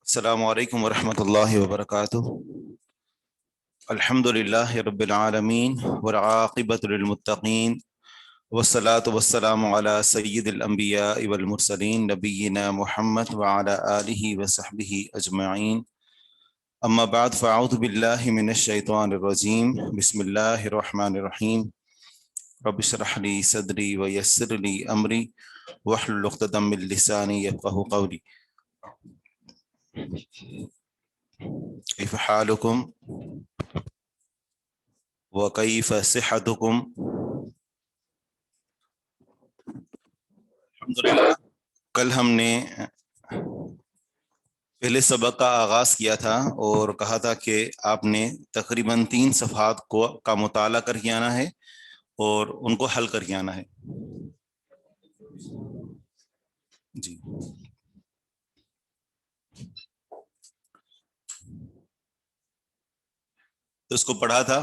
السلام علیکم ورحمۃ اللہ وبرکاتہ۔ الحمد للہ رب العالمین والعاقبۃ للمتقین والصلاة والسلام علی سید الانبیاء والمرسلین نبینا محمد وعلی آلہ وصحبہ اجمعین، اما بعد فاعوذ باللہ من الشیطان الرجیم، بسم اللہ الرحمن الرحیم۔ رب اشرح لی صدری ویسر لی امری واحلل عقدۃ من لسانی یفقہوا قولی۔ کیف حالکم وکیف صحتکم؟ الحمدللہ، کل ہم نے پہلے سبق کا آغاز کیا تھا اور کہا تھا کہ آپ نے تقریباً 3 صفحات کا مطالعہ کر کے آنا ہے اور ان کو حل کر کے آنا ہے جی۔ تو اس کو پڑھا تھا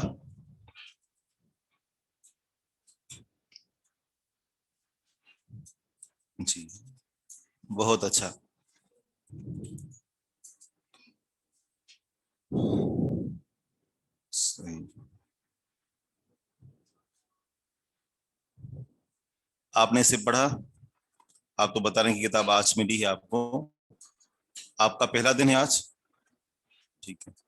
جی، بہت اچھا۔ صحیح۔ آپ نے اسے پڑھا؟ آپ کو بتا رہے ہیں کہ کتاب آج ملی ہے آپ کو، آپ کا پہلا دن ہے آج؟ ٹھیک ہے۔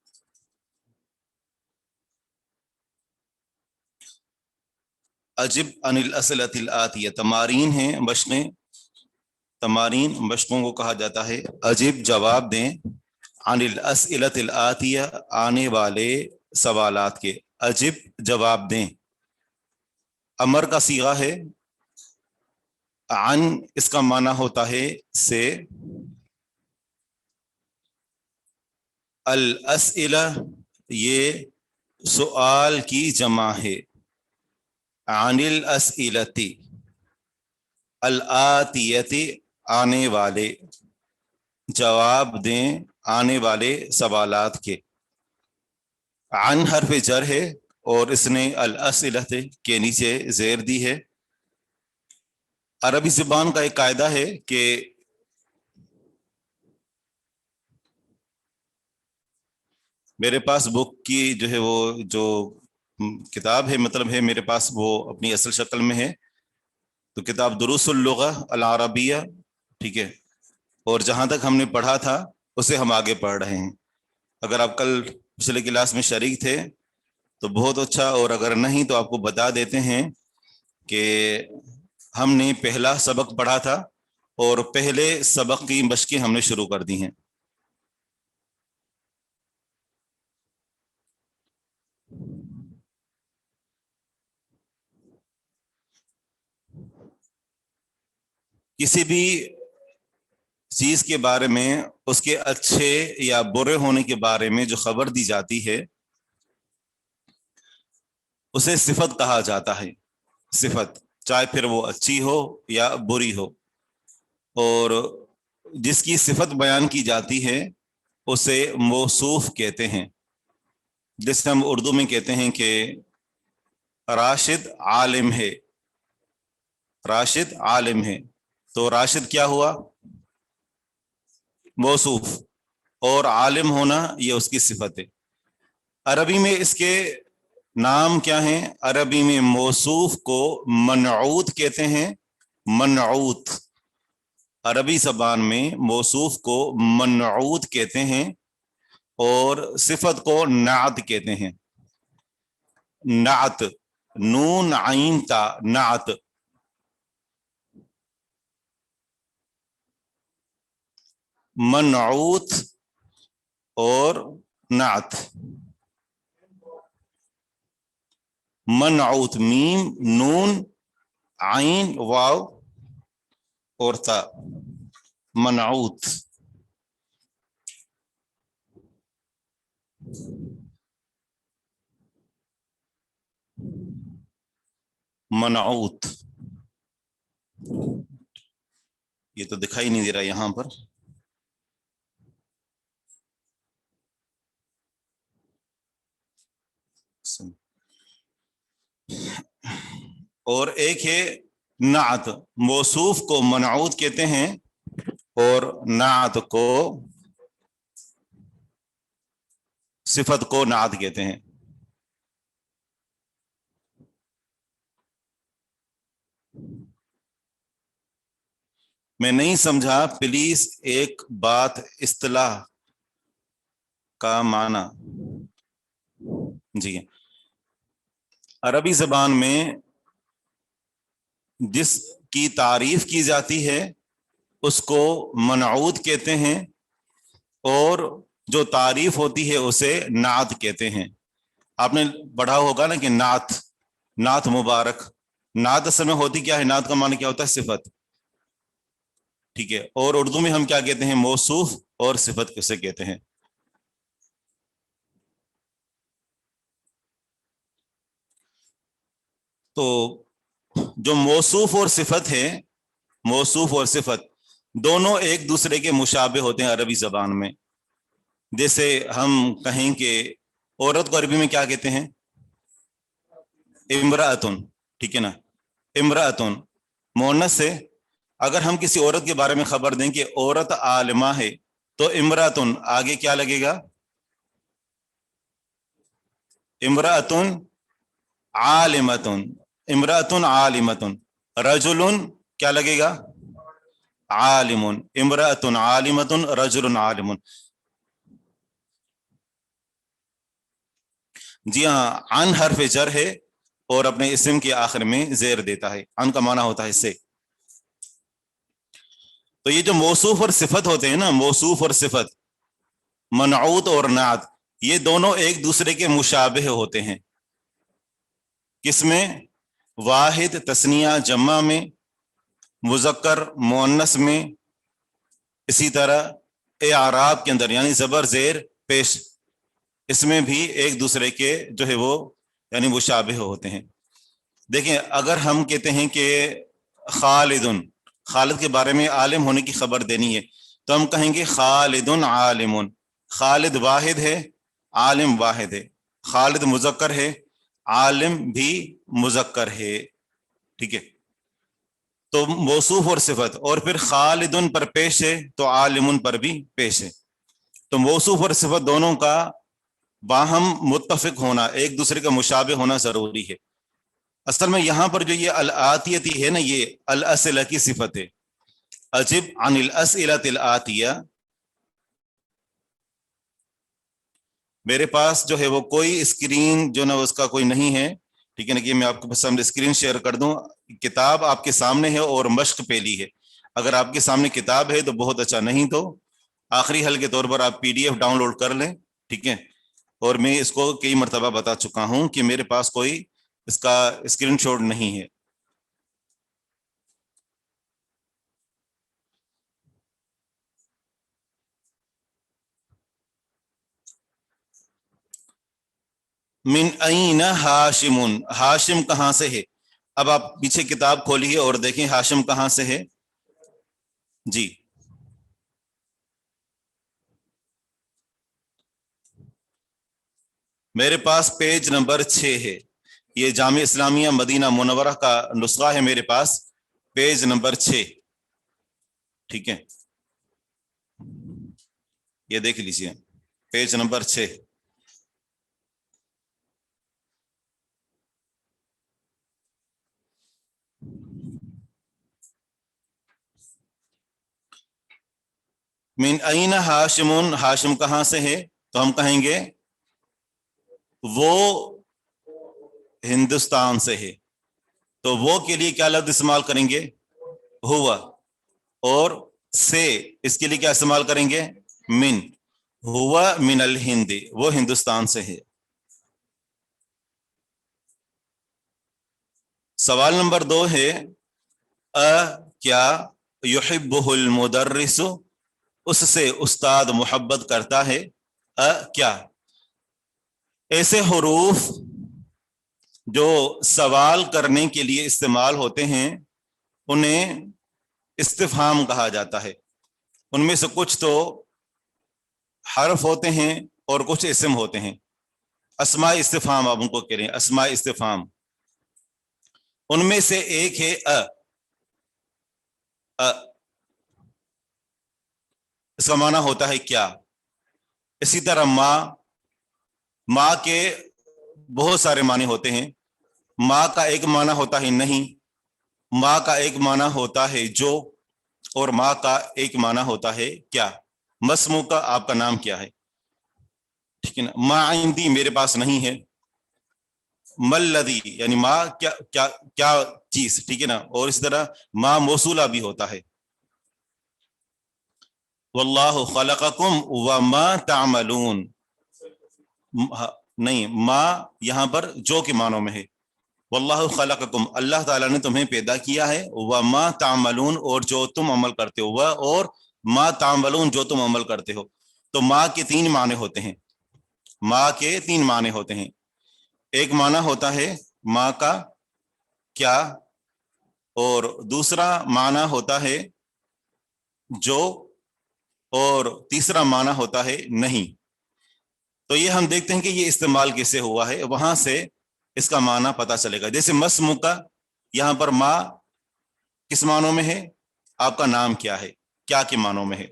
اجب عن الاسئلۃ الآتیہ، تمارین ہیں، مشقیں، تمارین مشقوں کو کہا جاتا ہے۔ اجب جواب دیں، عن الاسئلۃ الآتیہ آنے والے سوالات کے۔ اجب جواب دیں، امر کا صیغہ ہے، عن اس کا معنی ہوتا ہے سے، الاسئلہ یہ سوال کی جمع ہے، عن الاسئلتی الآتیتی آنے والے، جواب دیں آنے والے سوالات کے۔ عن حرف جر ہے اور اس نے الاسئلۃ کے نیچے زیر دی ہے۔ عربی زبان کا ایک قاعدہ ہے کہ میرے پاس بک کی جو ہے وہ جو کتاب ہے، مطلب ہے میرے پاس وہ اپنی اصل شکل میں ہے، تو کتاب دروس اللغہ العربیہ، ٹھیک ہے، اور جہاں تک ہم نے پڑھا تھا اسے ہم آگے پڑھ رہے ہیں۔ اگر آپ کل پچھلے کلاس میں شریک تھے تو بہت اچھا، اور اگر نہیں تو آپ کو بتا دیتے ہیں کہ ہم نے پہلا سبق پڑھا تھا اور پہلے سبق کی مشقیں ہم نے شروع کر دی ہیں۔ کسی بھی چیز کے بارے میں اس کے اچھے یا برے ہونے کے بارے میں جو خبر دی جاتی ہے اسے صفت کہا جاتا ہے۔ صفت، چاہے پھر وہ اچھی ہو یا بری ہو، اور جس کی صفت بیان کی جاتی ہے اسے موصوف کہتے ہیں۔ جیسے ہم اردو میں کہتے ہیں کہ راشد عالم ہے، راشد عالم ہے، تو راشد کیا ہوا؟ موصوف، اور عالم ہونا یہ اس کی صفت ہے۔ عربی میں اس کے نام کیا ہیں؟ عربی میں موصوف کو منعوت کہتے ہیں، منعوت، عربی زبان میں موصوف کو منعوت کہتے ہیں اور صفت کو نعت کہتے ہیں۔ نعت، نون عین تا، نعت۔ منعوت اور نعت۔ منعوت میم نون عین واو اور تا، منعوت۔ منعوت، یہ تو دکھائی نہیں دے رہا یہاں پر۔ اور ایک ہے نعت، موصوف کو منعوت کہتے ہیں اور نعت کو صفت کو نعت کہتے ہیں۔ میں نہیں سمجھا، پلیز ایک بات، اصطلاح کا معنی۔ جی، عربی زبان میں جس کی تعریف کی جاتی ہے اس کو منعوت کہتے ہیں، اور جو تعریف ہوتی ہے اسے نعت کہتے ہیں۔ آپ نے پڑھا ہوگا نا کہ نعت، نعت مبارک، نعت اصل میں ہوتی کیا ہے؟ نعت کا معنی کیا ہوتا ہے؟ صفت، ٹھیک ہے۔ اور اردو میں ہم کیا کہتے ہیں؟ موصوف اور صفت کسے کہتے ہیں؟ تو جو موصوف اور صفت ہے، موصوف اور صفت دونوں ایک دوسرے کے مشابہ ہوتے ہیں عربی زبان میں۔ جیسے ہم کہیں کہ عورت کو عربی میں کیا کہتے ہیں؟ امرأتن، ٹھیک ہے نا، امرأتن مؤنث سے۔ اگر ہم کسی عورت کے بارے میں خبر دیں کہ عورت عالمہ ہے تو امرأتن آگے کیا لگے گا؟ امرأتن عالمتن، امرأتن عالمتن۔ رجل کیا لگے گا؟ عالم، امرأتن عالمتن رجل عالم۔ جی ہاں، عن حرف جر ہے اور اپنے اسم کے آخر میں زیر دیتا ہے، عن کا معنی ہوتا ہے سے۔ تو یہ جو موصوف اور صفت ہوتے ہیں نا، موصوف اور صفت، منعوت اور نعت، یہ دونوں ایک دوسرے کے مشابہ ہوتے ہیں۔ کس میں؟ واحد تثنیہ جمع میں، مذکر مؤنث میں، اسی طرح اعراب کے اندر یعنی زبر زیر پیش، اس میں بھی ایک دوسرے کے جو ہے وہ یعنی مشابہ ہوتے ہیں۔ دیکھیں، اگر ہم کہتے ہیں کہ خالدن، خالد کے بارے میں عالم ہونے کی خبر دینی ہے تو ہم کہیں گے خالدن عالم۔ خالد واحد ہے، عالم واحد ہے۔ خالد مذکر ہے، عالم بھی مذکر ہے، ٹھیک ہے۔ تو موصوف اور صفت، اور پھر خالدن پر پیش ہے تو عالم پر بھی پیش ہے۔ تو موصوف اور صفت دونوں کا باہم متفق ہونا، ایک دوسرے کا مشابہ ہونا ضروری ہے۔ اصل میں یہاں پر جو یہ الآتیتی ہے نا، یہ الاسئلہ کی صفت ہے۔ اجب عن الاسئلۃ الآتیہ، میرے پاس جو ہے وہ کوئی اسکرین جو نا اس کا کوئی نہیں ہے، ٹھیک ہے نا، کہ میں آپ کو سامنے اسکرین شیئر کر دوں۔ کتاب آپ کے سامنے ہے اور مشق پہلی ہے۔ اگر آپ کے سامنے کتاب ہے تو بہت اچھا، نہیں تو آخری حل کے طور پر آپ PDF ڈاؤن لوڈ کر لیں، ٹھیک ہے۔ اور میں اس کو کئی مرتبہ بتا چکا ہوں کہ میرے پاس کوئی اس کا اسکرین شاٹ نہیں ہے۔ من این ہاشم، ہاشم کہاں سے ہے؟ اب آپ پیچھے کتاب کھولیے اور دیکھیں ہاشم کہاں سے ہے۔ جی، میرے پاس پیج نمبر 6 ہے، یہ جامعہ اسلامیہ مدینہ منورہ کا نسخہ ہے میرے پاس، پیج نمبر 6، ٹھیک ہے، یہ دیکھ لیجیے پیج نمبر 6۔ من این ہاشم، ہاشم کہاں سے ہے؟ تو ہم کہیں گے وہ ہندوستان سے ہے۔ تو وہ کے لیے کیا لفظ استعمال کریں گے؟ ہوا۔ اور سے اس کے لیے کیا استعمال کریں گے؟ من۔ ہوا من الہند، وہ ہندوستان سے ہے۔ سوال نمبر 2 ہے کیا یحبہ المدرس، اس سے استاد محبت کرتا ہے؟ کیا؟ ایسے حروف جو سوال کرنے کے لیے استعمال ہوتے ہیں انہیں استفہام کہا جاتا ہے۔ ان میں سے کچھ تو حرف ہوتے ہیں اور کچھ اسم ہوتے ہیں۔ اسماء استفہام آپ ان کو کہہ رہے ہیں، اسماء استفہام۔ ان میں سے ایک ہے اس کا معنی ہوتا ہے کیا۔ اسی طرح ما، ماں کے بہت سارے معنی ہوتے ہیں. ماں کا ایک معنی ہوتا ہے نہیں، ماں کا ایک معنی ہوتا ہے جو، اور ماں کا ایک معنی ہوتا ہے کیا. مسمو کا آپ کا نام کیا ہے، ٹھیک ہے نا. ما عندی میرے پاس نہیں ہے. ملذی یعنی ماں کیا کیا کیا چیز، ٹھیک ہے نا. اور اس طرح ماں موصولہ بھی ہوتا ہے. واللہ خلقکم وما تعملون، نہیں ماں یہاں پر جو کے معنوں میں ہے. واللہ خلقکم اللہ تعالیٰ نے تمہیں پیدا کیا ہے. وما تعملون اور جو تم عمل کرتے ہو، اور ما تعملون جو تم عمل کرتے ہو. تو ماں کے تین معنی ہوتے ہیں، ماں کے تین معنی ہوتے ہیں. ایک معنی ہوتا ہے ماں کا کیا، اور دوسرا معنی ہوتا ہے جو، اور تیسرا معنی ہوتا ہے نہیں. تو یہ ہم دیکھتے ہیں کہ یہ استعمال کیسے ہوا ہے، وہاں سے اس کا معنی پتہ چلے گا. جیسے مسمو کا، یہاں پر ماں کس معنوں میں ہے، آپ کا نام کیا ہے، کیا کے معنوں میں ہے.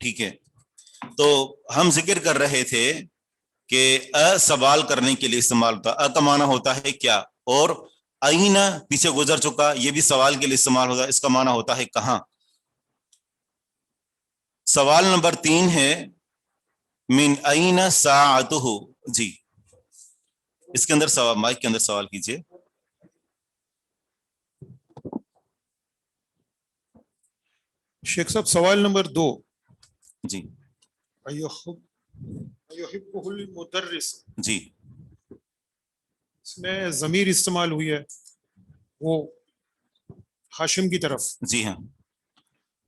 ٹھیک ہے. تو ہم ذکر کر رہے تھے کہ سوال کرنے کے لیے استعمال ہوتا. کا معنی ہوتا ہے کیا، اور آئینہ پیچھے گزر چکا، یہ بھی سوال کے لیے استعمال ہوتا ہے. اس کا معنی ہوتا ہے کہاں. سوال نمبر 3 ہے من این ساعتہ. جی اس کے اندر سوال، مائک کے اندر سوال کیجئے. شیخ صاحب سوال نمبر 2. جی ایحبہ المدرس، جی اس میں ضمیر استعمال ہوئی ہے وہ ہاشم کی طرف. جی ہاں.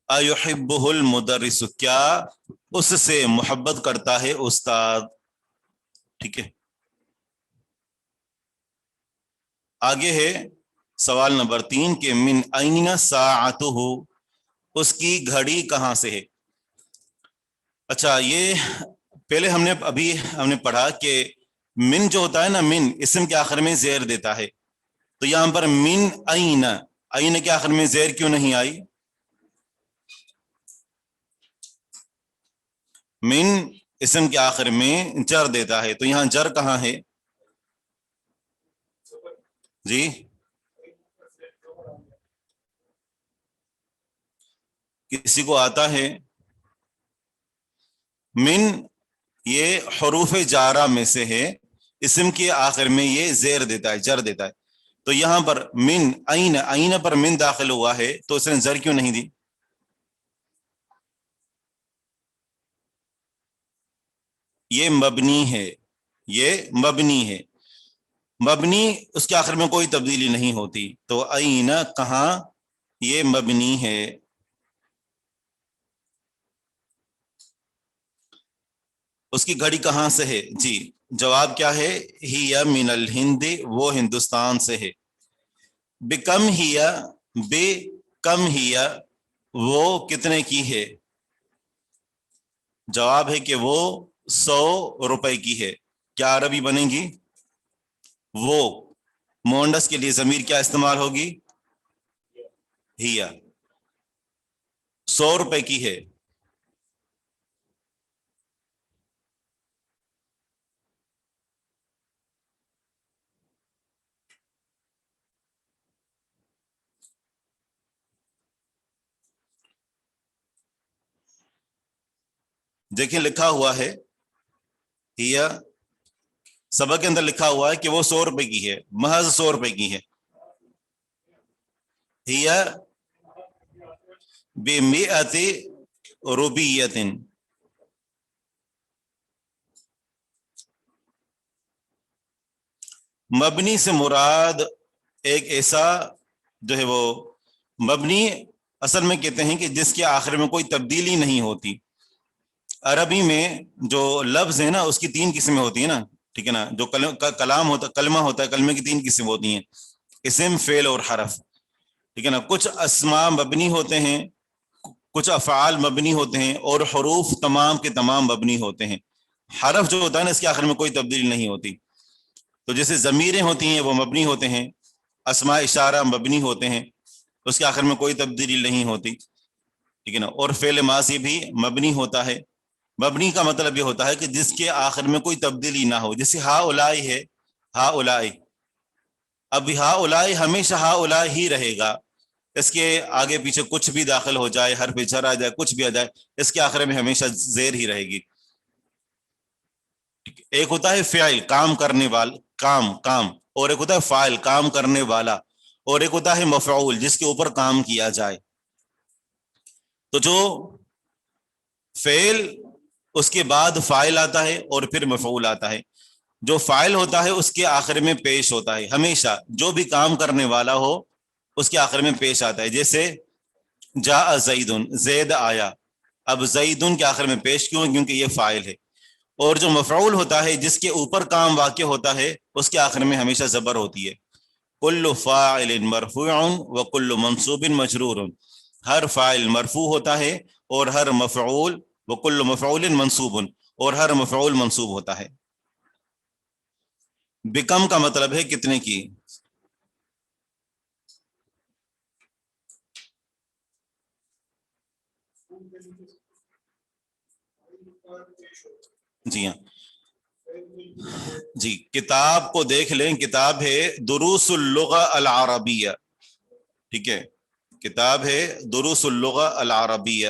ایحبہ المدرس، کیا اس سے محبت کرتا ہے استاد. ٹھیک ہے. آگے ہے سوال نمبر 3 کہ من این ساعتہ، اس کی گھڑی کہاں سے ہے. اچھا یہ پہلے ہم نے پڑھا کہ من جو ہوتا ہے نا، من اسم کے آخر میں زیر دیتا ہے. تو یہاں پر من این، این کے آخر میں زیر کیوں نہیں آئی. من اسم کے آخر میں جر دیتا ہے، تو یہاں جر کہاں ہے. جی کسی کو آتا ہے. من یہ حروف جارہ میں سے ہے، اسم کے آخر میں یہ زیر دیتا ہے، جر دیتا ہے. تو یہاں پر من این، این پر من داخل ہوا ہے تو اس نے زر کیوں نہیں دی. یہ مبنی ہے، یہ مبنی ہے. مبنی اس کے آخر میں کوئی تبدیلی نہیں ہوتی. تو این کہاں، یہ مبنی ہے. اس کی گھڑی کہاں سے ہے. جی جواب کیا ہے، ہی من الہند، وہ ہندوستان سے ہے. بکم ہی، بے کم ہی، وہ کتنے کی ہے. جواب ہے کہ وہ 100 روپے کی ہے. کیا عربی بنے گی. وہ مونڈس کے لیے ضمیر کیا استعمال ہوگی، ہیا. 100 روپے کی ہے. دیکھیں لکھا ہوا ہے ہیا، سبق کے اندر لکھا ہوا ہے کہ وہ 100 روپے کی ہے، محض 100 روپے کی ہے. ہیا بمئۃ روبیۃ، مبنی سے مراد ایک ایسا جو ہے وہ مبنی اصل میں کہتے ہیں کہ جس کے آخر میں کوئی تبدیلی نہیں ہوتی. عربی میں جو لفظ ہے نا اس کی 3 قسمیں ہوتی ہیں نا، ٹھیک ہے نا. جو کلام ہوتا، کلمہ ہوتا ہے، کلمے کی 3 قسم ہوتی ہیں، اسم، فعل اور حرف. ٹھیک ہے نا. کچھ اسماء مبنی ہوتے ہیں، کچھ افعال مبنی ہوتے ہیں، اور حروف تمام کے تمام مبنی ہوتے ہیں. حرف جو ہوتا ہے نا اس کے آخر میں کوئی تبدیلی نہیں ہوتی. تو جیسے ضمیریں ہوتی ہیں وہ مبنی ہوتے ہیں، اسماء اشارہ مبنی ہوتے ہیں، اس کے آخر میں کوئی تبدیلی نہیں ہوتی. ٹھیک ہے نا. اور فعل ماضی بھی مبنی ہوتا ہے. مبنی کا مطلب یہ ہوتا ہے کہ جس کے آخر میں کوئی تبدیلی نہ ہو. جیسے ہا اولائی ہے, ہا اولائی, اب ہا اولائی ہمیشہ ہا اولائی ہی رہے گا. اس کے آگے پیچھے کچھ بھی داخل ہو جائے, حرف جر آ جائے, کچھ بھی آ جائے, اس کے آخر میں ہمیشہ زیر ہی رہے گی. ایک ہوتا ہے فعل, کام کرنے والا, کام, اور ایک ہوتا ہے فاعل, کام کرنے والا, اور ایک ہوتا ہے مفعول, جس کے اوپر کام کیا جائے. تو جو فعل اس کے بعد فاعل آتا ہے اور پھر مفعول آتا ہے. جو فاعل ہوتا ہے اس کے آخر میں پیش ہوتا ہے ہمیشہ, جو بھی کام کرنے والا ہو اس کے آخر میں پیش آتا ہے. جیسے جاء زیدن, زید آیا. اب زیدن کے آخر میں پیش کیوں؟ کیونکہ یہ فاعل ہے. اور جو مفعول ہوتا ہے جس کے اوپر کام واقع ہوتا ہے اس کے آخر میں ہمیشہ زبر ہوتی ہے. کل فاعل مرفوع وکل منصوب مجرور, ہر فاعل مرفوع ہوتا ہے اور ہر مفعول, وکل مفعول منصوب, اور ہر مفعول منصوب ہوتا ہے. بکم کا مطلب ہے کتنے کی. جی ہاں, جی کتاب کو دیکھ لیں, کتاب ہے دروس اللغہ العربیہ. ٹھیک ہے, کتاب ہے دروس اللغہ العربیہ.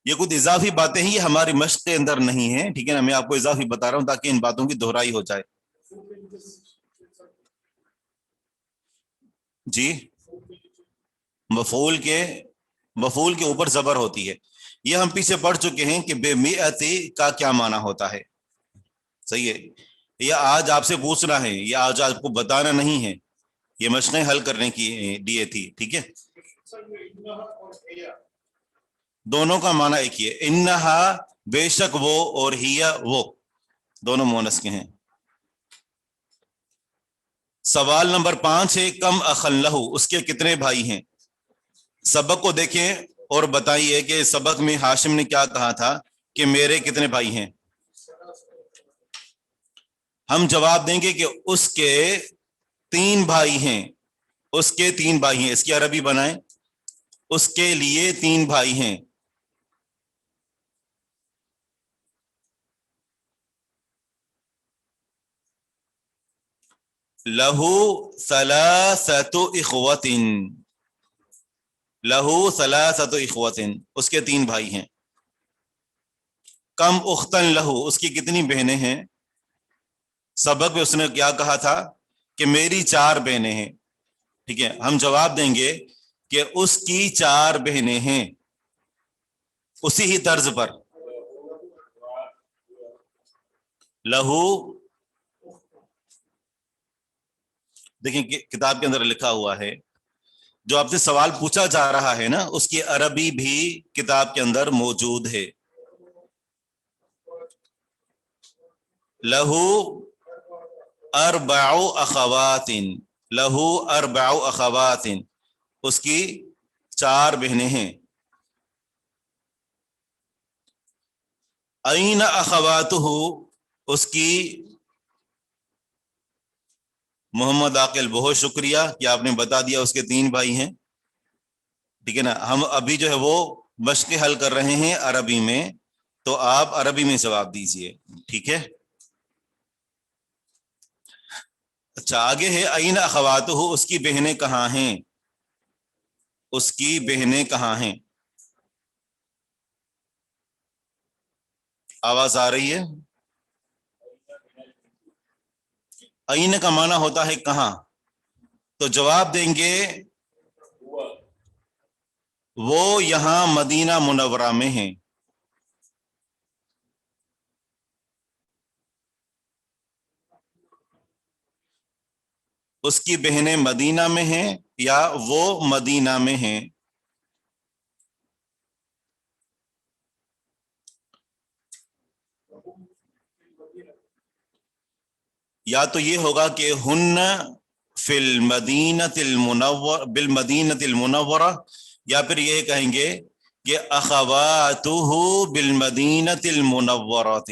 یہ کچھ اضافی باتیں ہیں, یہ ہماری مشق کے اندر نہیں ہیں. ٹھیک ہے نا, میں آپ کو اضافی بتا رہا ہوں تاکہ ان باتوں کی دہرائی ہو جائے. جی, مفعول کے اوپر زبر ہوتی ہے. یہ ہم پیچھے پڑھ چکے ہیں کہ بے میعتی کا کیا معنی ہوتا ہے. صحیح ہے, یہ آج آپ سے پوچھنا ہے, یہ آج آپ کو بتانا نہیں ہے, یہ مشقیں حل کرنے کی دیے تھی. ٹھیک ہے, دونوں کا معنی ایک ہی ہے. انہا بے شک وہ, اور ہیا وہ, دونوں مؤنث کے ہیں. سوال نمبر 5 ہے کم اخن لہو, اس کے کتنے بھائی ہیں. سبق کو دیکھیں اور بتائیے کہ سبق میں ہاشم نے کیا کہا تھا کہ میرے کتنے بھائی ہیں. ہم جواب دیں گے کہ اس کے 3 بھائی ہیں, اس کے 3 بھائی ہیں. اس کی عربی بنائیں, اس کے لیے 3 بھائی ہیں. لہو ثلاثۃ اخوۃ, لہو ثلاثۃ اخوۃ, اس کے 3 بھائی ہیں. کم اختن لہو, اس کی کتنی بہنیں ہیں. سبق میں اس نے کیا کہا تھا کہ میری 4 بہنیں ہیں. ٹھیک ہے, ہم جواب دیں گے کہ اس کی 4 بہنیں ہیں, اسی ہی طرز پر. لہو, دیکھیں کتاب کے اندر لکھا ہوا ہے, جو آپ سے سوال پوچھا جا رہا ہے نا, اس کی عربی بھی کتاب کے اندر موجود ہے. لہو اربع اخوات, لہو اربع اخوات, اس کی 4 بہنیں ہیں. این اخواتہ, اس کی, محمد عاقل بہت شکریہ کہ آپ نے بتا دیا اس کے 3 بھائی ہیں. ٹھیک ہے نا, ہم ابھی جو ہے وہ مشق حل کر رہے ہیں عربی میں, تو آپ عربی میں جواب دیجئے. ٹھیک ہے, اچھا آگے ہے این اخواتہ, اس کی بہنیں کہاں ہیں, اس کی بہنیں کہاں ہیں. آواز آ رہی ہے. این کا معنی ہوتا ہے کہاں, تو جواب دیں گے وہ یہاں مدینہ منورہ میں ہیں. اس کی بہنیں مدینہ میں ہیں یا وہ مدینہ میں ہیں. یا تو یہ ہوگا کہ ہن فی المدینۃ المنور بالمدینۃ المنورہ, یا پھر یہ کہیں گے کہ اخواتہ بالمدینۃ المنورۃ.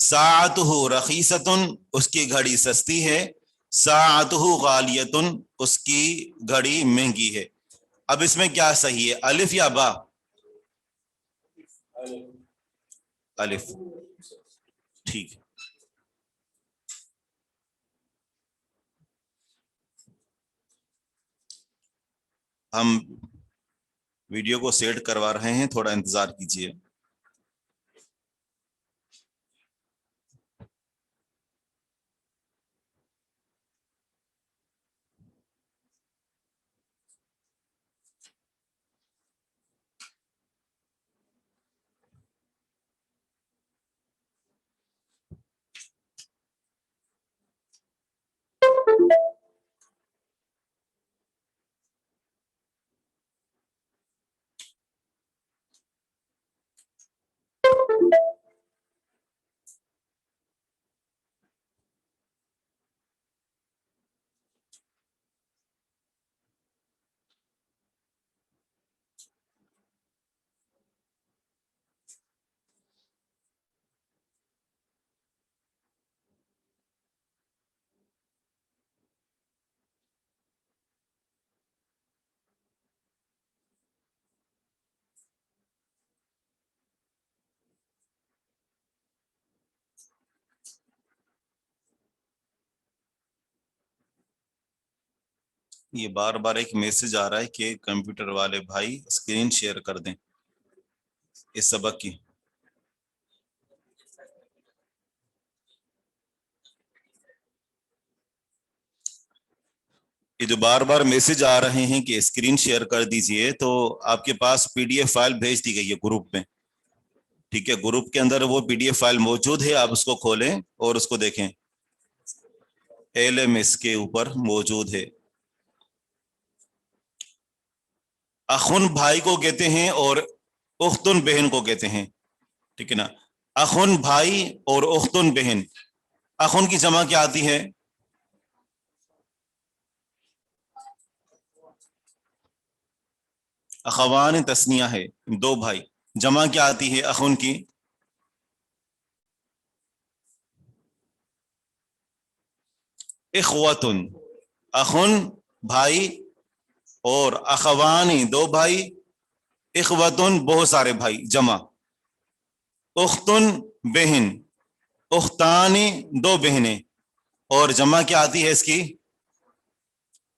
ساعتہ رخیصۃ اس کی گھڑی سستی ہے، ساعتہ غالیۃ اس کی گھڑی مہنگی ہے۔ اب اس میں کیا صحیح ہے، الف یا با؟ الف، ٹھیک ہے۔ ہم ویڈیو کو سیٹ کروا رہے ہیں، تھوڑا انتظار کیجیے۔ یہ بار بار ایک میسج آ رہا ہے کہ کمپیوٹر والے بھائی اسکرین شیئر کر دیں اس سبق کی۔ یہ جو بار بار میسج آ رہے ہیں کہ اسکرین شیئر کر دیجئے، تو آپ کے پاس پی ڈی ایف فائل بھیج دی گئی ہے گروپ میں، ٹھیک ہے؟ گروپ کے اندر وہ پی ڈی ایف فائل موجود ہے، آپ اس کو کھولیں اور اس کو دیکھیں، LMS کے اوپر موجود ہے۔ اخن بھائی کو کہتے ہیں اور اختن بہن کو کہتے ہیں، ٹھیک ہے نا؟ اخن بھائی اور اختن بہن، اخن کی جمع کیا آتی ہے؟ اخوان تسنیہ ہے، دو بھائی، جمع کیا آتی ہے اخن کی؟ اخوتن، اخن بھائی اور اخوانی دو بھائی، اخوتن بہت سارے بھائی، جمع۔ اختن بہن، اختانی دو بہنیں، اور جمع کیا آتی ہے اس کی؟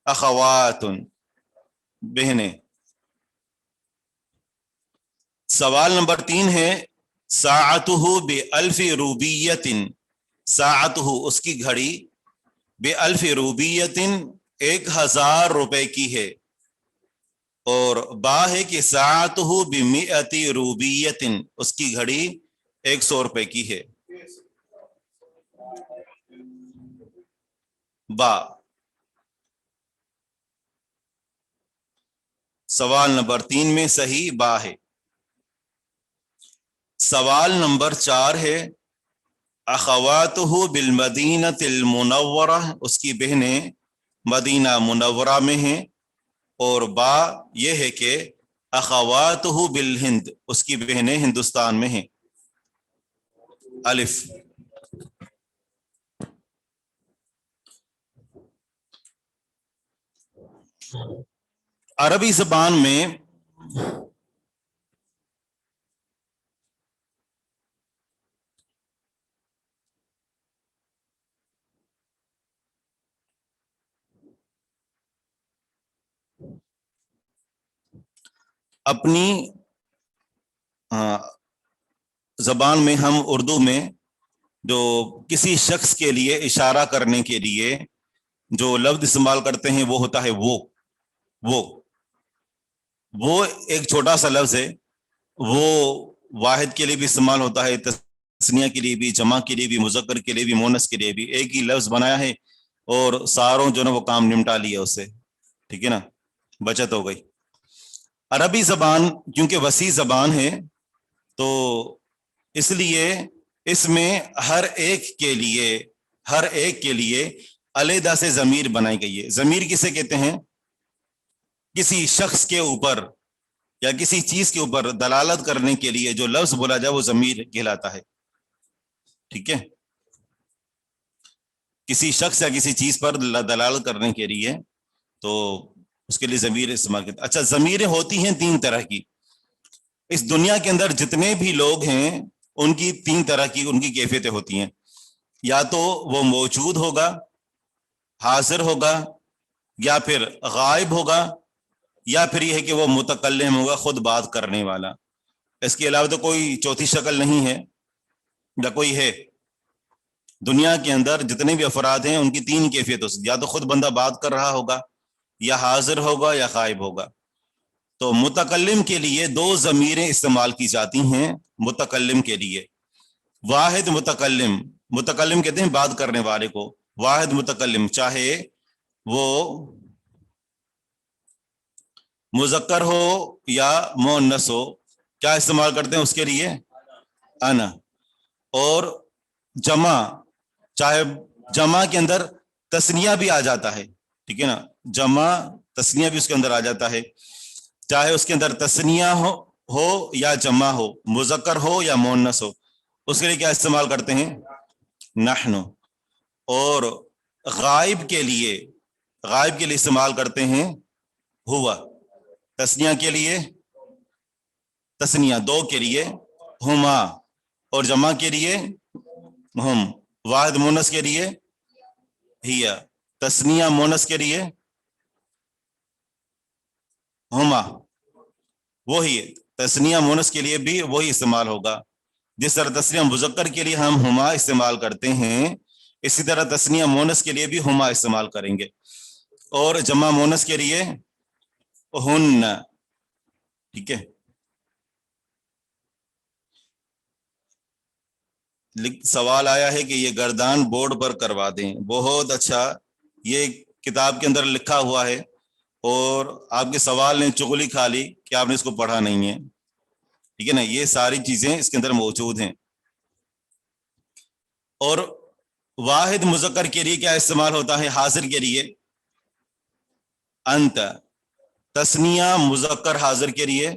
اخواتن، بہنیں۔ سوال نمبر 3 ہے ساعتہ بألف روبیۃ، ساعتہ اس کی گھڑی، بألف روبیۃ 1000 روپے کی ہے، اور با ہے کہ ساعتہ بمئۃ روبیۃ اس کی گھڑی 100 روپے کی ہے۔ با۔ سوال نمبر 3 میں صحیح با ہے۔ سوال نمبر 4 ہے اخواتہ بالمدینۃ المنورہ، اس کی بہنیں مدینہ منورہ میں ہیں، اور با یہ ہے کہ اخواتہ بالہند، اس کی بہنیں ہندوستان میں ہیں۔ الف۔ عربی زبان میں اپنی زبان میں ہم اردو میں جو کسی شخص کے لیے اشارہ کرنے کے لیے جو لفظ استعمال کرتے ہیں وہ ہوتا ہے وہ ایک چھوٹا سا لفظ ہے، وہ واحد کے لیے بھی استعمال ہوتا ہے، تثنیہ کے لیے بھی، جمع کے لیے بھی، مذکر کے لیے بھی، مونث کے لیے بھی، ایک ہی لفظ بنایا ہے اور ساروں جو نا وہ کام نمٹا لیا اس سے، ٹھیک ہے نا؟ بچت ہو گئی۔ عربی زبان کیونکہ وسیع زبان ہے تو اس لیے اس میں ہر ایک کے لیے علیحدہ سے ضمیر بنائی گئی ہے۔ ضمیر کسے کہتے ہیں؟ کسی شخص کے اوپر یا کسی چیز کے اوپر دلالت کرنے کے لیے جو لفظ بولا جائے وہ ضمیر کہلاتا ہے۔ ٹھیک ہے, کسی شخص یا کسی چیز پر دلالت کرنے کے لیے تو اس کے لیے ضمیر استعمال کرتے. اچھا, ضمیریں ہوتی ہیں 3 طرح کی. اس دنیا کے اندر جتنے بھی لوگ ہیں ان کی 3 طرح کی ان کی کیفیتیں ہوتی ہیں. یا تو وہ موجود ہوگا, حاضر ہوگا, یا پھر غائب ہوگا, یا پھر یہ ہے کہ وہ متکلم ہوگا, خود بات کرنے والا. اس کے علاوہ تو کوئی چوتھی شکل نہیں ہے یا کوئی ہے. دنیا کے اندر جتنے بھی افراد ہیں ان کی 3 کیفیت ہو سکتی, یا تو خود بندہ بات کر رہا ہوگا, یا حاضر ہوگا, یا غائب ہوگا. تو متکلم کے لیے 2 ضمیریں استعمال کی جاتی ہیں. متکلم کے لیے واحد متکلم, متکلم کہتے ہیں بات کرنے والے کو. واحد متکلم چاہے وہ مذکر ہو یا مؤنث ہو, کیا استعمال کرتے ہیں اس کے لیے؟ انا. اور جمع, چاہے جمع کے اندر تثنیہ بھی آ جاتا ہے, ٹھیک ہے نا, جمع تثنیہ بھی اس کے اندر آ جاتا ہے, چاہے اس کے اندر تثنیہ ہو یا جمع ہو, مذکر ہو یا مؤنث ہو, اس کے لیے کیا استعمال کرتے ہیں؟ نحن. اور غائب کے لیے استعمال کرتے ہیں ہوا. تثنیہ کے لیے تثنیہ 2 کے لیے ہما, اور جمع کے لیے ہم. واحد مونس کے لیے ہیا, تثنیہ مونس کے لیے ہما. وہی تثنیہ مونس کے لیے بھی وہی استعمال ہوگا. جس طرح تثنیہ مذکر کے لیے ہم ہما استعمال کرتے ہیں, اسی طرح تثنیہ مونس کے لیے بھی ہما استعمال کریں گے. اور جمع مونس کے لیے ہن. ٹھیک ہے, سوال آیا ہے کہ یہ گردان بورڈ پر کروا دیں. بہت اچھا, یہ کتاب کے اندر لکھا ہوا ہے اور آپ کے سوال نے چغلی کھا لی کہ آپ نے اس کو پڑھا نہیں ہے. ٹھیک ہے نا, یہ ساری چیزیں اس کے اندر موجود ہیں. اور واحد مذکر کے لیے کیا استعمال ہوتا ہے؟ حاضر کے لیے انت. تثنیہ مذکر حاضر کے لیے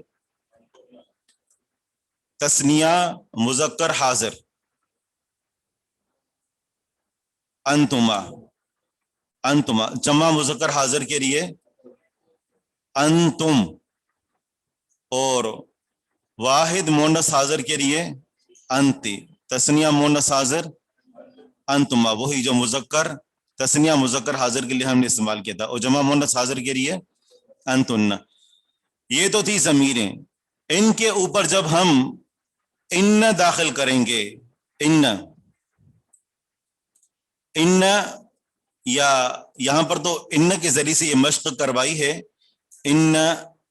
تثنیہ مذکر حاضر انتما. انتما. جمع مذکر حاضر کے لیے انتم. اور واحد مونس حاضر کے لیے انتی. تثنیہ مونس حاضر انتما, وہی جو مذکر تثنیہ مذکر حاضر کے لیے ہم نے استعمال کیا تھا. اور جمع مونس حاضر کے لیے انتن. یہ تو تھی ضمیریں. ان کے اوپر جب ہم ان داخل کریں گے, ان یا یہاں پر تو ان کے ذریعے سے یہ مشق کروائی ہے. ان,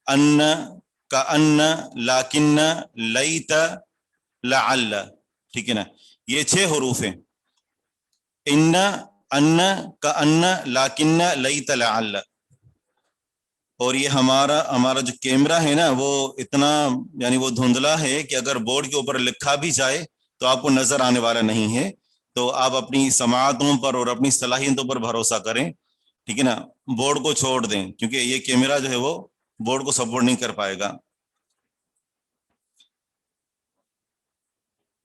ان, کا ان, لاکن, لیت, لعل. ٹھیک ہے نا, یہ 6 حروف ہیں. ان, کا ان, لاکن, لیت, لعل. اور یہ ہمارا جو کیمرہ ہے نا وہ اتنا یعنی وہ دھندلا ہے کہ اگر بورڈ کے اوپر لکھا بھی جائے تو آپ کو نظر آنے والا نہیں ہے. تو آپ اپنی سماعتوں پر اور اپنی صلاحیتوں پر بھروسہ کریں. ٹھیک ہے نا, بورڈ کو چھوڑ دیں کیونکہ یہ کیمرہ جو ہے وہ بورڈ کو سپورٹ نہیں کر پائے گا.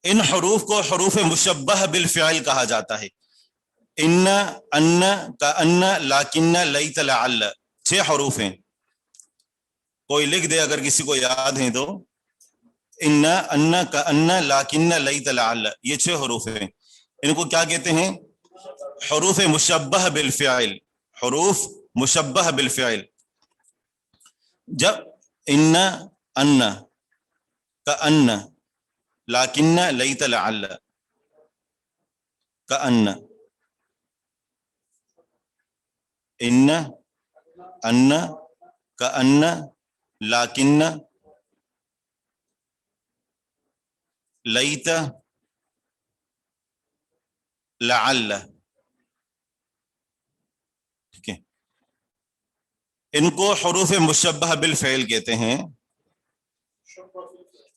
ان حروف کو حروف مشبہ بالفعل کہا جاتا ہے. ان, کا ان, لاکن, لیت, لعل 6 حروف ہیں. کوئی لکھ دے اگر کسی کو یاد ہیں تو. ان, کا ان, لاکن, لیت, لعل, یہ 6 حروف ہیں. ان کو کیا کہتے ہیں؟ حروف مشبہ بالفعل. حروف مشبہ بالفعل. جب ان, کا ان, لاکن, لیت, لعل, کا ان, کا ان, لاکن, لیت, لعل. ٹھیک ہے, ان کو حروف مشبہ بالفعل کہتے ہیں.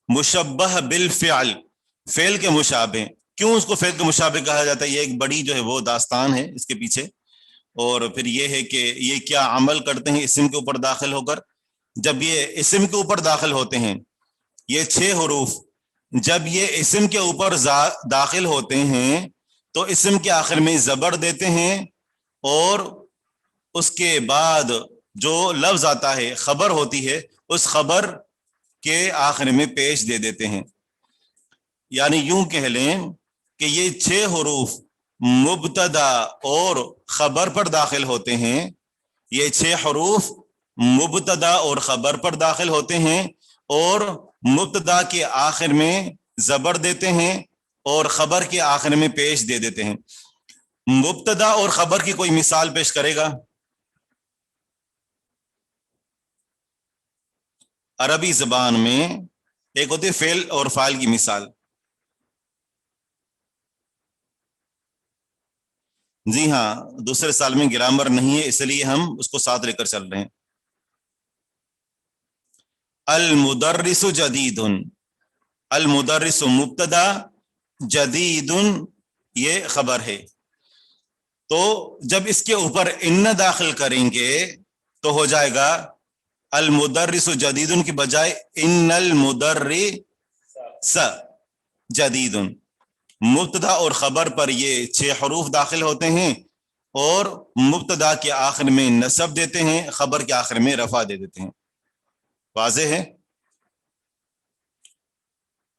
مشبہ بالفعل, فعل کے مشابہ. کیوں اس کو فعل کے مشابہ کہا جاتا ہے؟ یہ ایک بڑی جو ہے وہ داستان ہے اس کے پیچھے. اور پھر یہ ہے کہ یہ کیا عمل کرتے ہیں اسم کے اوپر داخل ہو کر. جب یہ اسم کے اوپر داخل ہوتے ہیں یہ 6 حروف جب یہ اسم کے اوپر داخل ہوتے ہیں تو اسم کے آخر میں زبر دیتے ہیں اور اس کے بعد جو لفظ آتا ہے خبر ہوتی ہے اس خبر کے آخر میں پیش دے دیتے ہیں. یعنی یوں کہہ لیں کہ یہ 6 حروف مبتدا اور خبر پر داخل ہوتے ہیں. یہ 6 حروف مبتدا اور خبر پر داخل ہوتے ہیں اور مبتدا کے آخر میں زبر دیتے ہیں اور خبر کے آخر میں پیش دے دیتے ہیں. مبتدا اور خبر کی کوئی مثال پیش کرے گا؟ عربی زبان میں ایک ہوتی ہے فعل اور فاعل کی مثال. جی ہاں، دوسرے سال میں گرامر نہیں ہے اس لیے ہم اس کو ساتھ لے کر چل رہے ہیں. المدرس جدید، المدرس مبتدا، جدید یہ خبر ہے. تو جب اس کے اوپر ان داخل کریں گے تو ہو جائے گا المدرس جدید کی بجائے ان المدرس جدید. مبتدا اور خبر پر یہ 6 حروف داخل ہوتے ہیں اور مبتدا کے آخر میں نصب دیتے ہیں، خبر کے آخر میں رفع دے دیتے ہیں. واضح ہے؟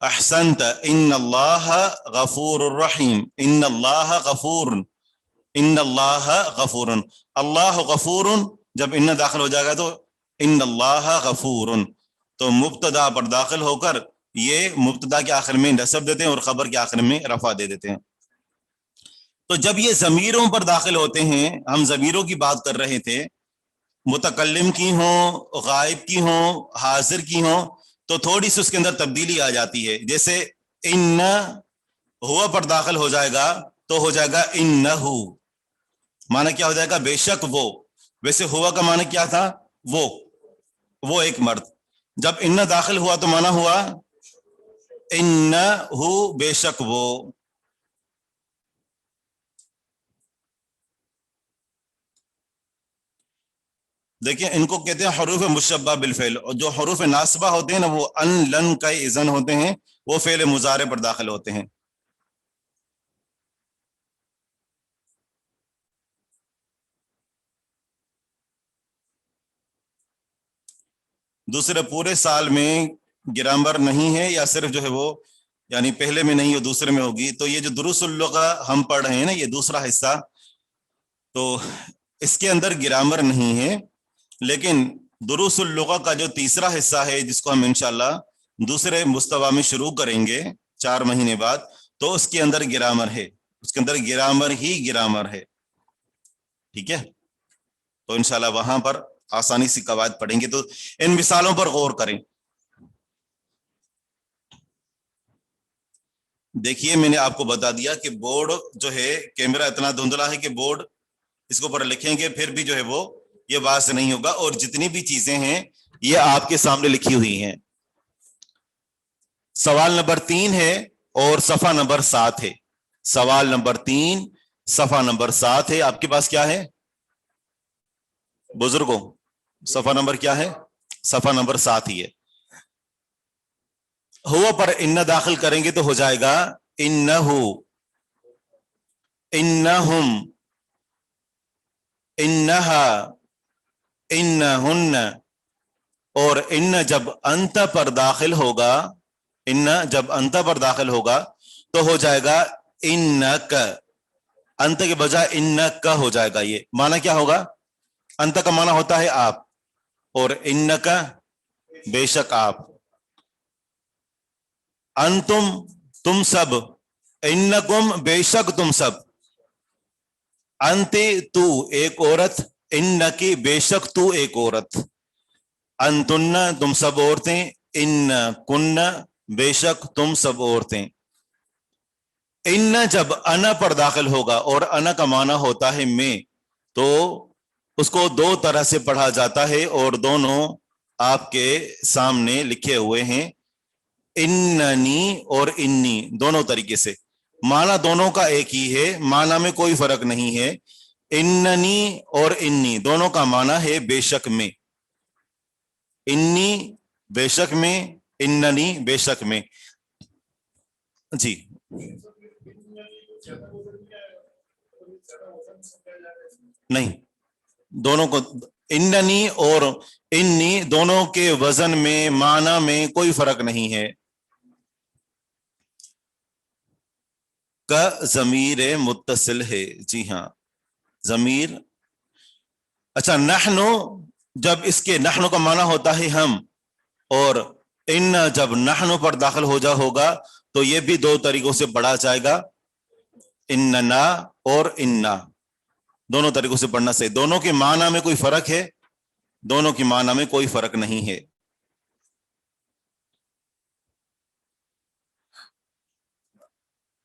احسنت، ان اللہ غفور الرحیم، ان اللہ غفور، ان اللہ غفور. اللہ غفور جب ان داخل ہو جائے گا تو ان اللہ غفور، تو مبتدا پر داخل ہو کر یہ مبتدا کے آخر میں نصب دیتے ہیں اور خبر کے آخر میں رفع دے دیتے ہیں. تو جب یہ ضمیروں پر داخل ہوتے ہیں، ہم ضمیروں کی بات کر رہے تھے، متکلم کی ہوں، غائب کی ہوں، حاضر کی ہوں، تو تھوڑی سی اس کے اندر تبدیلی آ جاتی ہے. جیسے ان ہوا پر داخل ہو جائے گا تو ہو جائے گا انہو، معنی کیا ہو جائے گا؟ بے شک وہ. ویسے ہوا کا معنی کیا تھا؟ وہ ایک مرد. جب ان داخل ہوا تو معنی ہوا انہو بے شک وہ. دیکھیں ان کو کہتے ہیں حروف مشبہ بالفعل، اور جو حروف ناصبہ ہوتے ہیں نا وہ ان لن کا اذن ہوتے ہیں، وہ فعل مضارع پر داخل ہوتے ہیں. دوسرے پورے سال میں گرامر نہیں ہے یا صرف جو ہے وہ یعنی پہلے میں نہیں ہے دوسرے میں ہوگی. تو یہ جو دروس اللغہ ہم پڑھ رہے ہیں نا، یہ دوسرا حصہ، تو اس کے اندر گرامر نہیں ہے، لیکن دروس اللغہ کا جو تیسرا حصہ ہے جس کو ہم انشاءاللہ دوسرے مستوی میں شروع کریں گے 4 مہینے بعد، تو اس کے اندر گرامر ہے، اس کے اندر گرامر ہی گرامر ہے. ٹھیک ہے؟ تو انشاءاللہ وہاں پر آسانی سے قواعد پڑھیں گے. تو ان مثالوں پر غور کریں. دیکھیے میں نے آپ کو بتا دیا کہ بورڈ جو ہے کیمرہ اتنا دھندلا ہے کہ بورڈ اس کو پر لکھیں گے پھر بھی جو ہے وہ یہ واضح نہیں ہوگا، اور جتنی بھی چیزیں ہیں یہ آپ کے سامنے لکھی ہوئی ہیں. سوال نمبر 3 ہے اور صفحہ نمبر 7 ہے. سوال نمبر 3 صفحہ نمبر 7 ہے. آپ کے پاس کیا ہے بزرگوں؟ صفحہ نمبر کیا ہے؟ صفحہ نمبر 7 ہی ہے. ہوا پر ان داخل کریں گے تو ہو جائے گا انہو، انہم، انہا، انہن. اور ان جب انت پر داخل ہوگا، ان جب انت پر داخل ہوگا تو ہو جائے گا انک. انت کے بجائے انک ہو جائے گا. یہ معنی کیا ہوگا؟ انت کا معنی ہوتا ہے آپ، اور انک بے شک آپ. انتم تم سب، انکم بے شک تم سب. انت تو ایک عورت، انکی بے شک تو ایک عورت. انتن تم سب عورتیں، ان کن بے شک تم سب عورتیں. ان جب انا پر داخل ہوگا اور انا کا معنی ہوتا ہے میں، تو اس کو 2 طرح سے پڑھا جاتا ہے اور دونوں آپ کے سامنے لکھے ہوئے ہیں. اننی اور انی دونوں طریقے سے، معنی دونوں کا ایک ہی ہے، معنی میں کوئی فرق نہیں ہے. اننی اور انی دونوں کا معنی ہے بے شک میں. انی بے شک میں، اننی بے شک میں. جی نہیں، دونوں کو اننی اور انی دونوں کے وزن میں معنی میں کوئی فرق نہیں ہے. کا ضمیر متصل ہے. جی ہاں ضمیر. اچھا نحنو جب اس کے نحنو کا معنی ہوتا ہے ہم، اور ان جب نحنو پر داخل ہوگا تو یہ بھی دو طریقوں سے پڑھا جائے گا، اننا اور انا، دونوں طریقوں سے پڑھنا سے. دونوں کے معنی میں کوئی فرق ہے؟ دونوں کے معنی میں کوئی فرق نہیں ہے.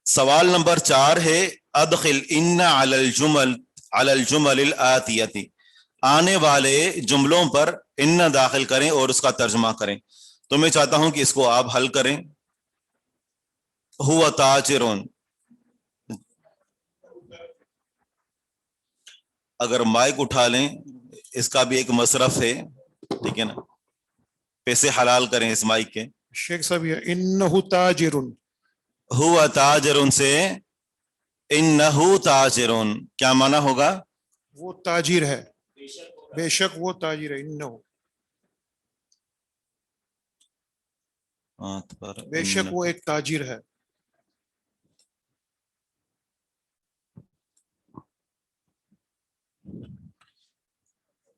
سوال نمبر 4 ہے ادخل ان علی الجمل الآتیتی، آنے والے جملوں پر ان داخل کریں اور اس کا ترجمہ کریں. تو میں چاہتا ہوں کہ اس کو آپ حل کریں. ہوا تاجرون، اگر مائک اٹھا لیں، اس کا بھی ایک مصرف ہے، ٹھیک ہے نا، پیسے حلال کریں اس مائک کے. شیخ صاحب یہ انہو تاجرن، ہوا تاجرون سے انہو تاجرون کیا معنی ہوگا؟ وہ تاجر ہے، بے شک وہ تاجر ہے. انہو بے شک وہ ایک تاجر ہے.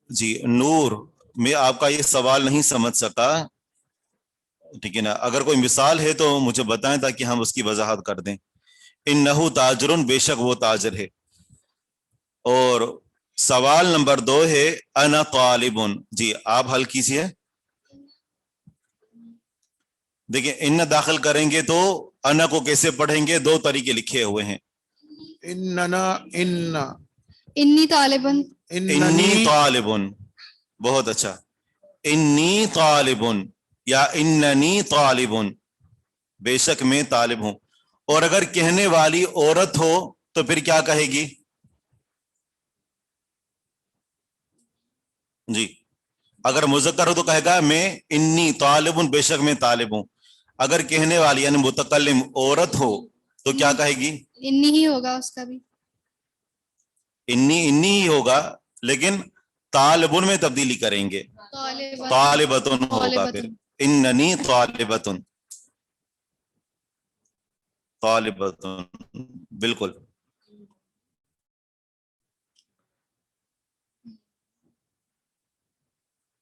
جی نور، میں آپ کا یہ سوال نہیں سمجھ سکا، ٹھیک ہے نا، اگر کوئی مثال ہے تو مجھے بتائیں تاکہ ہم اس کی وضاحت کر دیں. انہو تاجرن، بے شک وہ تاجر ہے. اور سوال نمبر 2 ہے انا طالبن. جی آپ حل کیجئے. دیکھیں ان داخل کریں گے تو انا کو کیسے پڑھیں گے؟ دو طریقے لکھے ہوئے ہیں. اننا اننا انی طالبن، انی طالبن، بہت اچھا. انی طالبن یا اننی طالبن، بے شک میں طالب ہوں. اور اگر کہنے والی عورت ہو تو پھر کیا کہے گی؟ جی اگر مذکر ہو تو کہے گا میں انی طالبن، بے شک میں طالب ہوں. اگر کہنے والی یعنی متکلم عورت ہو تو کیا کہے گی؟ انی ہی ہوگا اس کا بھی. انی ہی ہوگا، لیکن طالبن میں تبدیلی کریں گے، طالبتن ہوگا. پھر اننی طالبتن، طالبتن بالکل.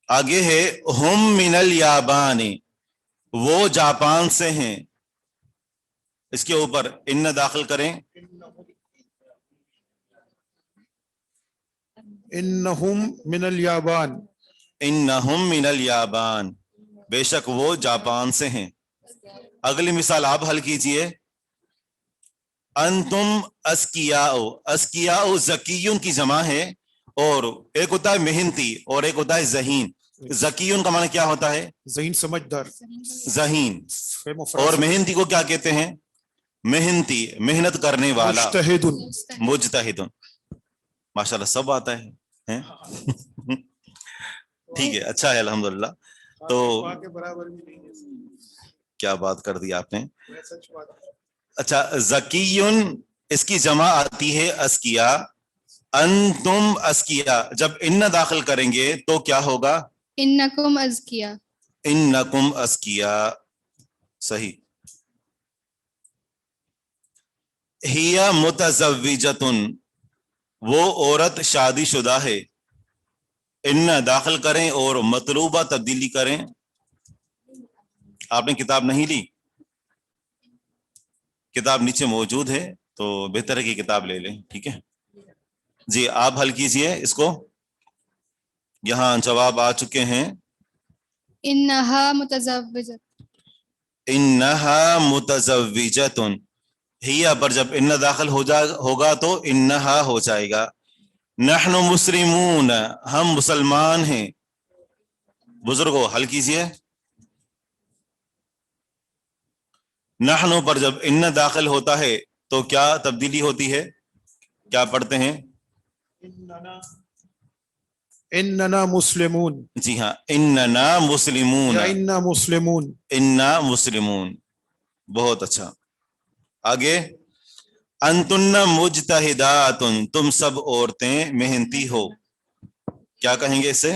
آگے ہے ہم من الیابان، وہ جاپان سے ہیں. اس کے اوپر ان داخل کریں. انہم من الیابان، انہم من الیابان، بے شک وہ جاپان سے ہیں. اگلی مثال آپ حل کیجئے. انتم اسکیاء، اسکیاء ذکیون کی جمع ہے، اور ایک ہوتا ہے محنتی اور ایک ہوتا ہے ذہین. ذکیون کا معنی کیا ہوتا ہے؟ ذہین سمجھدار. ذہین. اور محنتی کو کیا کہتے ہیں؟ محنتی، محنت کرنے والا. مجتہد، مجتہد. ماشاءاللہ سب آتا ہے. ٹھیک ہے، اچھا ہے الحمدللہ. تو کیا بات کر دی آپ نے. اچھا ذکیون اس کی جمع آتی ہے اسکیا. انتم اسکیا، جب ان داخل کریں گے تو کیا ہوگا؟ انکم ازکیا. انکم اسکیا، صحیح. ہی متزوجتن، وہ عورت شادی شدہ ہے. ان داخل کریں اور مطلوبہ تبدیلی کریں. آپ نے کتاب نہیں لی؟ کتاب نیچے موجود ہے، تو بہتر ہے کہ کتاب لے لیں، ٹھیک ہے. جی آپ حل کیجئے اس کو. یہاں جواب آ چکے ہیں. انہا متزوجت، انہا متزوجتن، ہی پر جب ان داخل ہوگا تو انہا ہو جائے گا. نحن مسلمون، ہم مسلمان ہیں. بزرگوں حل کیجئے. نحن پر جب ان داخل ہوتا ہے تو کیا تبدیلی ہوتی ہے؟ کیا پڑھتے ہیں؟ اننا مسلمون. جی ہاں، اننا مسلمون، یا اننا مسلمون. اننا مسلمون، بہت اچھا. آگے انتن مجتہداتن، تم سب عورتیں محنتی ہو. کیا کہیں گے اسے؟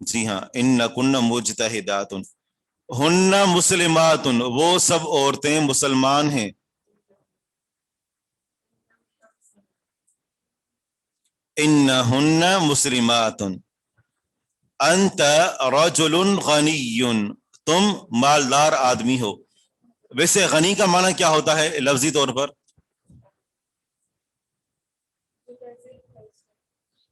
جی ہاں، انکن مجتہداتن. ہن مسلماتن، وہ سب عورتیں مسلمان ہیں. انہن مسلماتن. انت رجل غنی، تم مالدار آدمی ہو. ویسے غنی کا معنی کیا ہوتا ہے لفظی طور پر؟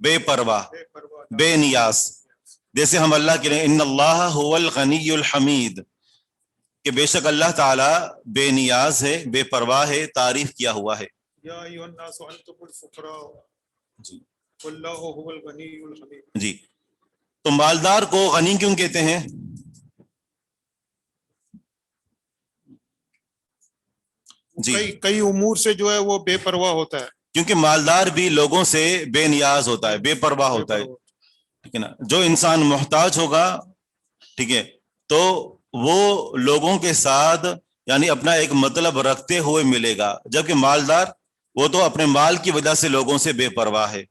بے پرواہ، بے نیاز. جیسے ہم اللہ کے لیے ان اللہ هو الغنی الحمید، کہ بے شک اللہ تعالی بے نیاز ہے، بے پرواہ ہے، تعریف کیا ہوا ہے. یا ایھا الناس انتم الفقراء جی واللہ هو الغنی الحمید. جی، تو مالدار کو غنی کیوں کہتے ہیں؟ جی، کئی امور سے جو ہے وہ بے پرواہ ہوتا ہے. کیونکہ مالدار بھی لوگوں سے بے نیاز ہوتا ہے، بے پرواہ ہوتا ہے. ٹھیک ہے نا. جو انسان محتاج ہوگا، ٹھیک ہے، تو وہ لوگوں کے ساتھ یعنی اپنا ایک مطلب رکھتے ہوئے ملے گا، جبکہ مالدار وہ تو اپنے مال کی وجہ سے لوگوں سے بے پرواہ ہے.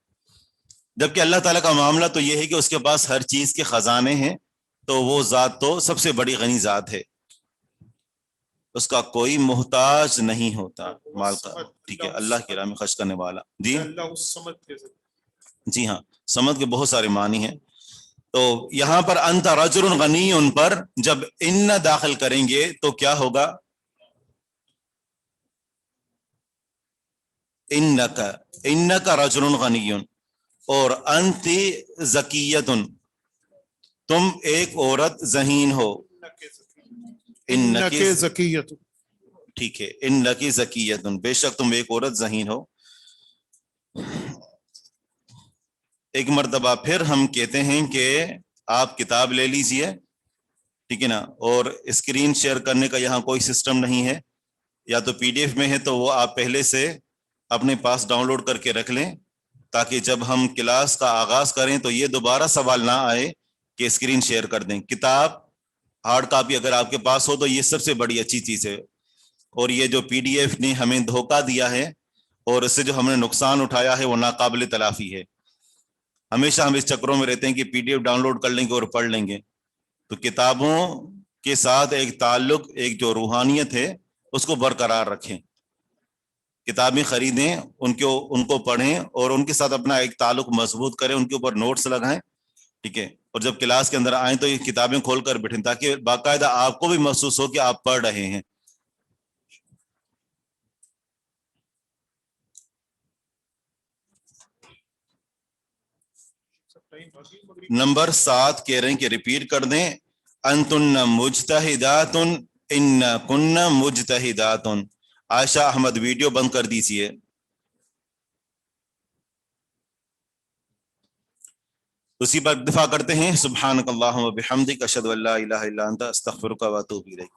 جبکہ اللہ تعالیٰ کا معاملہ تو یہ ہے کہ اس کے پاس ہر چیز کے خزانے ہیں، تو وہ ذات تو سب سے بڑی غنی ذات ہے، اس کا کوئی محتاج نہیں ہوتا مال کا. ٹھیک ہے، اللہ کی راہ میں خرچ کرنے والا. جی اللہ الصمد کہہ سکتے. جی ہاں، سمد کے بہت سارے معنی ہیں. تو یہاں پر انت رجل غنی ان پر جب ان داخل کریں گے تو کیا ہوگا؟ انک رجل غنی اور انت زکیۃ، تم ایک عورت ذہین ہو. انک زکیۃ. ٹھیک ہے، انک زکیۃ، بے شک تم ایک عورت ذہین ہو. ایک مرتبہ پھر ہم کہتے ہیں کہ آپ کتاب لے لیجئے، ٹھیک ہے نا، اور اسکرین شیئر کرنے کا یہاں کوئی سسٹم نہیں ہے. یا تو پی ڈی ایف میں ہے تو وہ آپ پہلے سے اپنے پاس ڈاؤن لوڈ کر کے رکھ لیں، تاکہ جب ہم کلاس کا آغاز کریں تو یہ دوبارہ سوال نہ آئے کہ اسکرین شیئر کر دیں. کتاب ہارڈ کاپی اگر آپ کے پاس ہو تو یہ سب سے بڑی اچھی چیز ہے. اور یہ جو پی ڈی ایف نے ہمیں دھوکہ دیا ہے اور اس سے جو ہم نے نقصان اٹھایا ہے وہ ناقابل تلافی ہے. ہمیشہ ہم اس چکروں میں رہتے ہیں کہ P D F download کر لیں گے اور پڑھ لیں گے. تو کتابوں کے ساتھ ایک تعلق، ایک جو روحانیت ہے اس کو برقرار رکھیں. کتابیں خریدیں، ان کو پڑھیں اور ان کے ساتھ اپنا ایک تعلق مضبوط کریں، ان کے اوپر نوٹس لگائیں. ٹھیک ہے، اور جب کلاس کے اندر آئیں تو یہ کتابیں کھول کر بیٹھیں تاکہ باقاعدہ آپ کو بھی محسوس ہو کہ آپ پڑھ رہے ہیں. نمبر 7 کہہ رہے ہیں کہ ریپیٹ کر دیں، انتن مجتہدات ان کن مجتہدات. عائشہ احمد ویڈیو بند کر دیجیے. اسی پر اکتفا کرتے ہیں. سبحانک اللہم و بحمدک، اشہد ان لا الہ الا انت، استغفرک و اتوب الیک.